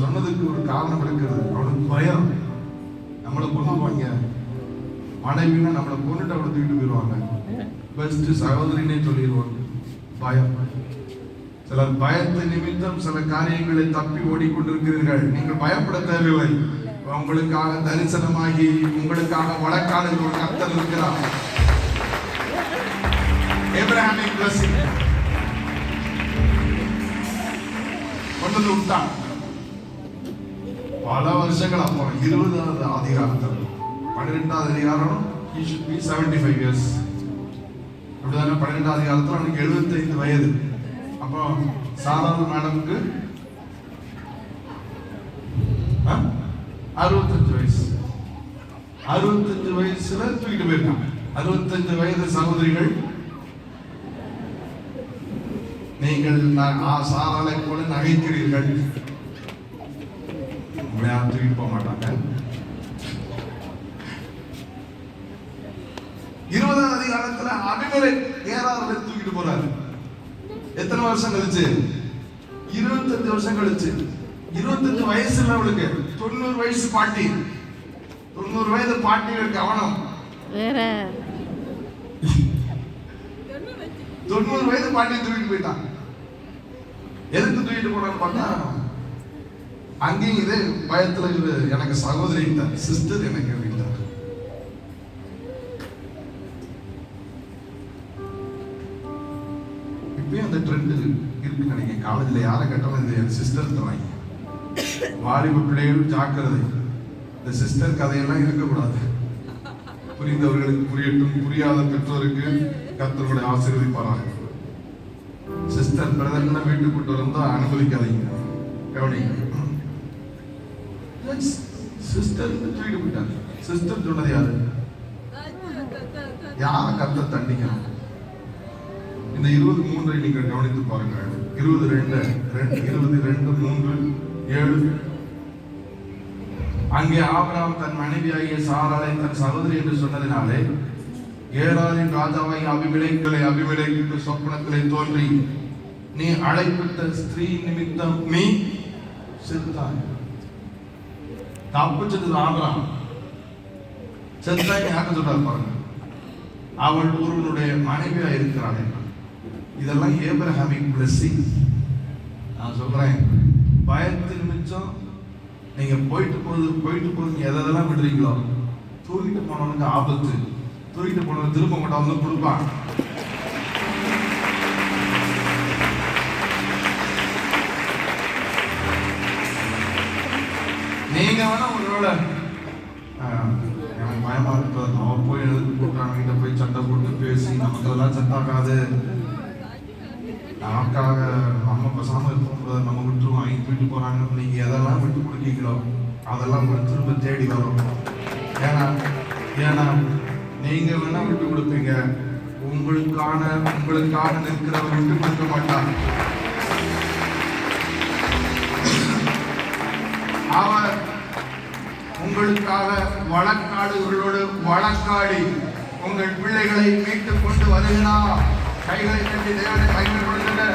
சொன்னதுக்கு ஒரு காரணம் இருக்கிறது. அவனுக்கு பயம். நம்மளை கொண்டுவாங்க, மனைவினா நம்மளை கொண்டுட்டு அவளை தூக்கிட்டு போயிடுவாங்க, பெஸ்ட் சகோதரினே சொல்லிடுவாங்க. பயம். சிலர் பயத்தை நிமித்தம் சில காரியங்களை தப்பி ஓடிக்கொண்டிருக்கிறீர்கள். நீங்கள் பயப்பட தேவையில்லை. உங்களுக்காக தரிசனமாகி உங்களுக்காக வழக்காடுகிற ஒரு கர்த்தர் இருக்கிறார். Abrahamic blessing கொண்டு விட்டான். பல வருஷங்கள் அப்புறம் 20வது அதிகாரத்தில் 12வது அதிகாரம் he should be 75 years. அப்படிதானே? 12வது அதிகாரத்தில் அவனுக்கு 75 வயது. அப்போ சாராள் மேடமுக்கு 65 வயசு. 65 வயசுல தூக்கிட்டு போயிருக்காங்க. 65 வயது சகோதரிகள், நீங்கள் சாராளை போல நகைக்கிறீர்கள். தூக்கிட்டு போக மாட்டாங்க. 20வது அதிகாரத்துல அபிமெலேக் கேராரை தூக்கிட்டு போறாரு. எத்தனை வருஷம் கழிச்சு? 25 வருஷம் கழிச்சு. 25 வயசுல அவளுக்கு 90 வயசு பாட்டி. 90 வயது பாட்டிகள் கவனம். 90 வயது பாட்டி தூக்கிட்டு போயிட்டான். எதுக்கு தூக்கிட்டு போனான்னு பார்த்தா, அங்கேயும் இதே பயத்துல இது எனக்கு சகோதரி சிஸ்டர் எனக்கு வீட்டார். இப்பயும் அந்த ட்ரெண்ட் இருக்கு நினைக்கிறேன். காலேஜ்ல யாரை கேட்டாலும் இந்த சிஸ்டர் தராங்க. வாலிப பிள்ளைகள் ஜாக்கிரதை. இந்த சிஸ்டர் கதையெல்லாம் இருக்கக்கூடாது. புரிந்தவர்களுக்கு புரியட்டும், புரியாத பெற்றோருக்கு கர்த்தருடைய ஆசீர்வதிப்பாராக. சிஸ்டர் பிரதர்னா வீட்டுக்கு கூட்டு வந்தா அனுமதிக்காதீங்க. கவனிங்க. சிஸ்டர் தூக்கிட்டு போயிட்டாங்க. சிஸ்டர் சொன்னது யாரு? யார கர்த்தர் தண்டிக்கணும்? இந்த 23 நீங்கள் கவனித்து பாருங்க. 22:3-7 அங்கே ஆபிரகாம் தன் மனைவியாகிய சாராளை தன் சகோதரி என்று சொன்னதினாலே கேராரின் ராஜாவாகிய அபிமெலேக்குக்கு சொப்பனத்திலே தோன்றி, நீ அழைப்பிட்ட ஸ்திரீ நிமித்தம் நீ செத்தாய். தப்பிச்சது ஆபிரகாம். செத்தாய் யாருக்கு சொல்றாரு பாருங்க. அவள் ஒருவனுடைய மனைவியா இருக்கிறாள். இதெல்லாம் ஏப்ரஹாமிக் பிளெஸிங். நான் சொல்றேன், பயத்தின் மிச்சம் நீங்க போயிட்டு போகுது எதெல்லாம் விடுறீங்களோ, தூக்கிட்டு போனவனுக்கு ஆபத்து. தூக்கிட்டு போனவன் திரும்ப மட்டும் வந்து கொடுப்பான். நீங்க வேணா ஒருவேளை எனக்கு பயமா இருப்பது, அவன் போய் எழுதி போட்டாங்க, போய் சண்டை போட்டு பேசி நமக்கு அதெல்லாம் செட் ஆகாது, நமக்காக நம்ம பசாம இருப்போம், நம்ம விட்டுருவோம், வாங்கி தூக்கிட்டு போறாங்க. நீங்க எதெல்லாம் விட்டு கொடுக்கீங்களோ அதெல்லாம் திரும்ப தேடி வரும். ஏன்னா நீங்க வேணா விட்டு கொடுப்பீங்க, உங்களுக்காக நிற்கிறவர் விட்டு கொடுக்க மாட்டார். அவர் உங்களுக்காக வழக்காடுகளோடு வழக்காடி உங்கள் பிள்ளைகளை மீட்டுக் கொண்டு வருகிறார். கைகளை கட்டி தேவனை கைகள் கொடுத்துட்டு